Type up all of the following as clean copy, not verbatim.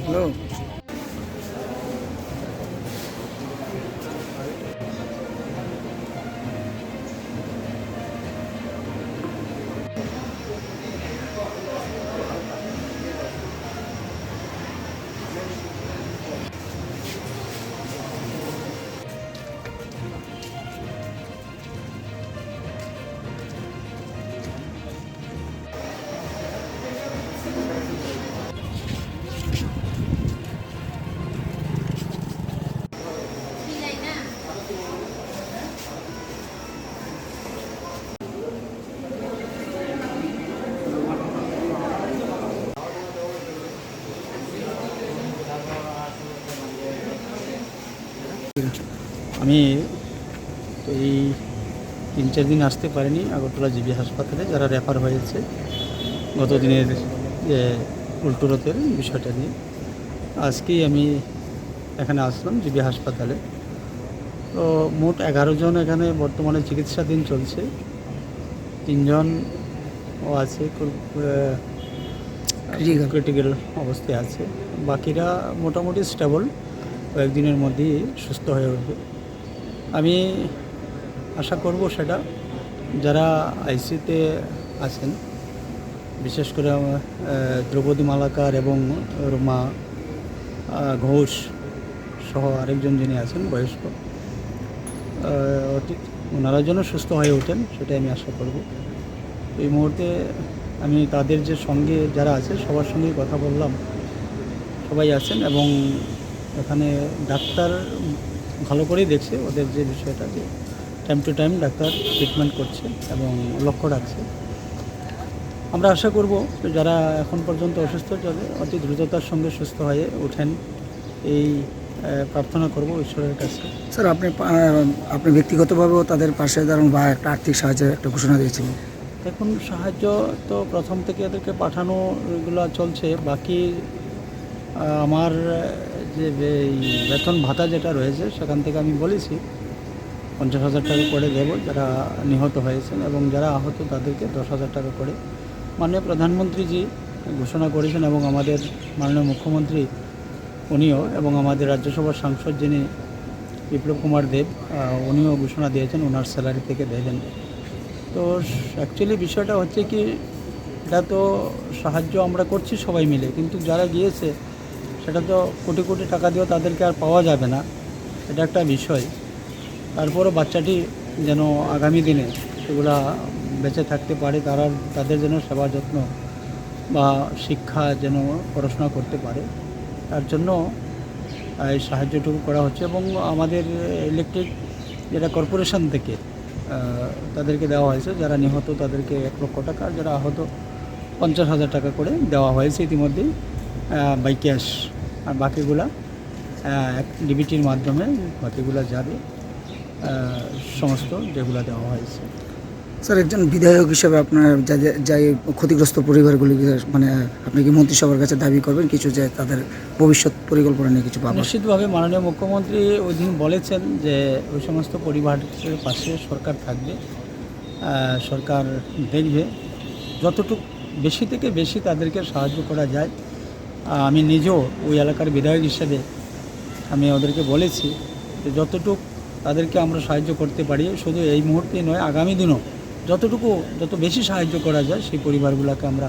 Hello, আমি তো এই 3-4 দিন আসতে পারিনি আগরতলা জিবি হাসপাতালে, যারা রেফার হয়েছে গত দিনের যে উল্টোরথের বিষয়টা নিয়ে। আজকেই আমি এখানে আসলাম জিবি হাসপাতালে। তো মোট 11 জন এখানে বর্তমানে চিকিৎসাধীন চলছে। 3 জন আছে ক্রিটিক্যাল অবস্থায় আছে, বাকিরা মোটামুটি স্টেবল, কয়েকদিনের মধ্যেই সুস্থ হয়ে উঠবে। আমি আশা করব সেটা যারা আইসিতে আছেন, বিশেষ করে দ্রৌপদী মালাকার এবং রুমা ঘোষ সহ আরেকজন যিনি আছেন বয়স্ক, ওনারা যেন সুস্থ হয়ে ওঠেন সেটাই আমি আশা করব। এই মুহূর্তে আমি তাদের যে সঙ্গে যারা আছে সবার সঙ্গেই কথা বললাম, সবাই আছেন এবং এখানে ডাক্তার ভালো করেই দেখছে ওদের যে বিষয়টা, যে time to time doctor treatment করছে এবং লক্ষ্য রাখছে। আমরা আশা করব যারা এখন পর্যন্ত অসুস্থ যাবে অতি দ্রুততার সঙ্গে সুস্থ হয়ে ওঠেন, এই প্রার্থনা করব ঈশ্বরের কাছে। স্যার, আপনি ব্যক্তিগতভাবেও তাদের পাশে দাঁড়ান বা একটা আর্থিক সাহায্যের একটা ঘোষণা দিয়েছিলেন। দেখুন, সাহায্য তো প্রথম থেকে এদেরকে পাঠানো এগুলো চলছে। বাকি আমার যে বেতন ভাতা যেটা রয়েছে সেখান থেকে আমি বলেছি 50,000 টাকা করে দেব যারা নিহত হয়েছেন, এবং যারা আহত তাদেরকে 10,000 টাকা করে মাননীয় প্রধানমন্ত্রীজি ঘোষণা করেছেন, এবং আমাদের মাননীয় মুখ্যমন্ত্রী উনিও, এবং আমাদের রাজ্যসভার সাংসদ যিনি বিপ্লব কুমার দেব উনিও ঘোষণা দিয়েছেন ওনার স্যালারি থেকে দেবেন। তো অ্যাকচুয়ালি বিষয়টা হচ্ছে কি, এটা তো সাহায্য আমরা করছি সবাই মিলে, কিন্তু যারা গিয়েছে সেটা তো কোটি কোটি টাকা দিয়েও তাদেরকে আর পাওয়া যাবে না, এটা একটা বিষয়। তারপরও বাচ্চাটি যেন আগামী দিনে সেগুলা বেঁচে থাকতে পারে, তাদের যেন সেবা যত্ন বা শিক্ষা যেন পড়াশোনা করতে পারে, তার জন্য এই সাহায্যটুকু করা হচ্ছে। এবং আমাদের ইলেকট্রিক যেটা কর্পোরেশন থেকে তাদেরকে দেওয়া হয়েছে, যারা নিহত তাদেরকে 1 লক্ষ টাকা, আর যারা আহত 50,000 টাকা করে দেওয়া হয়েছে ইতিমধ্যেই বাই ক্যাশ। আর বাকিগুলা ডিবিটির মাধ্যমে বাকিগুলা যাবে সমস্ত যেগুলো দেওয়া হয়েছে। স্যার, একজন বিধায়ক হিসেবে আপনার যাই ক্ষতিগ্রস্ত পরিবারগুলিকে মানে আপনি কি মন্ত্রিসভার কাছে দাবি করবেন কিছু, যে তাদের ভবিষ্যৎ পরিকল্পনা নিয়ে কিছু পাবেন? নিশ্চিতভাবে মাননীয় মুখ্যমন্ত্রী ওই দিন বলেছেন যে ওই সমস্ত পরিবারের পাশে সরকার থাকবে, সরকার দেখবে যতটুকু বেশি থেকে বেশি তাদেরকে সাহায্য করা যায়। আমি নিজেও ওই এলাকার বিধায়ক হিসেবে আমি ওদেরকে বলেছি যে যতটুকু তাদেরকে আমরা সাহায্য করতে পারি, শুধু এই মুহূর্তেই নয় আগামী দিনও যত বেশি সাহায্য করা যায় সেই পরিবারগুলোকে আমরা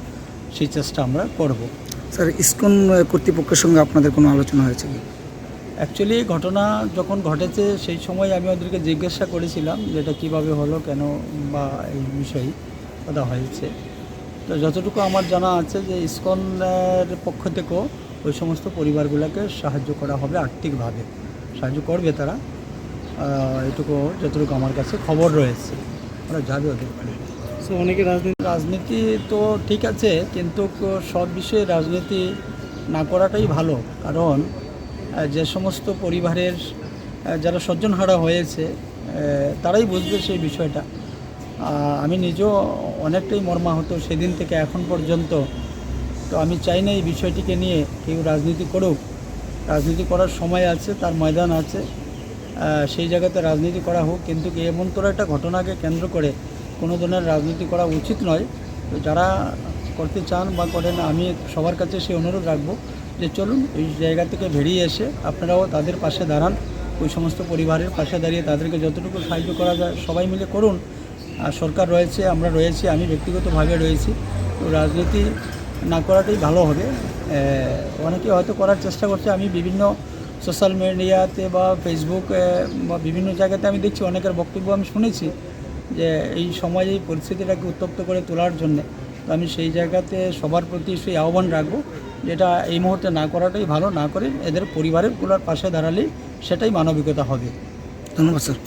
সেই চেষ্টা আমরা করব। স্যার, ইসকন কর্তৃপক্ষের সঙ্গে আপনাদের কোনো আলোচনা হয়েছে কি? অ্যাকচুয়ালি ঘটনা যখন ঘটেছে সেই সময় আমি ওদেরকে জিজ্ঞাসা করেছিলাম যে এটা কীভাবে হলো, কেন বা এই বিষয়ে কথা হয়েছে। তো যতটুকু আমার জানা আছে যে ইসকনের পক্ষ থেকেও ওই সমস্ত পরিবারগুলোকে সাহায্য করা হবে, আর্থিকভাবে সাহায্য করবে তারা। এটুকু যতটুকু আমার কাছে খবর রয়েছে, ওরা যাবে ওদের বাড়ি। সো অনেকে রাজনীতি তো ঠিক আছে, কিন্তু সব বিষয়ে রাজনীতি না করাটাই ভালো। কারণ যে সমস্ত পরিবারের যারা স্বজনহারা হয়েছে তারাই বুঝবে সেই বিষয়টা। আমি নিজেও অনেকটাই মর্মাহত সেদিন থেকে এখন পর্যন্ত। তো আমি চাই না এই বিষয়টিকে নিয়ে কেউ রাজনীতি করুক। রাজনীতি করার সময় আছে, তার ময়দান আছে, সেই জায়গাতে রাজনীতি করা হোক, কিন্তু এমন তোর একটা ঘটনাকে কেন্দ্র করে কোনো ধরনের রাজনীতি করা উচিত নয়। তো যারা করতে চান বা করেন, আমি সবার কাছে সেই অনুরোধ রাখবো যে চলুন এই জায়গা থেকে বেরিয়ে এসে আপনারাও তাদের পাশে দাঁড়ান, ওই সমস্ত পরিবারের পাশে দাঁড়িয়ে তাদেরকে যতটুকু সাহায্য করা যায় সবাই মিলে করুন। আর সরকার রয়েছে, আমরা রয়েছি, আমি ব্যক্তিগতভাবে রয়েছি। তো রাজনীতি না করাটাই ভালো হবে। অনেকে হয়তো করার চেষ্টা করছে, আমি বিভিন্ন সোশ্যাল মিডিয়াতে বা ফেসবুকে বা বিভিন্ন জায়গাতে আমি দেখছি অনেকের বক্তব্য আমি শুনেছি যে এই সময় এই পরিস্থিতিটাকে উত্তপ্ত করে তোলার জন্যে। তো আমি সেই জায়গাতে সবার প্রতি সেই আহ্বান রাখবো, যেটা এই মুহূর্তে না করাটাই ভালো, না করে এদের পরিবারের পাশে দাঁড়ালেই সেটাই মানবিকতা হবে। ধন্যবাদ স্যার।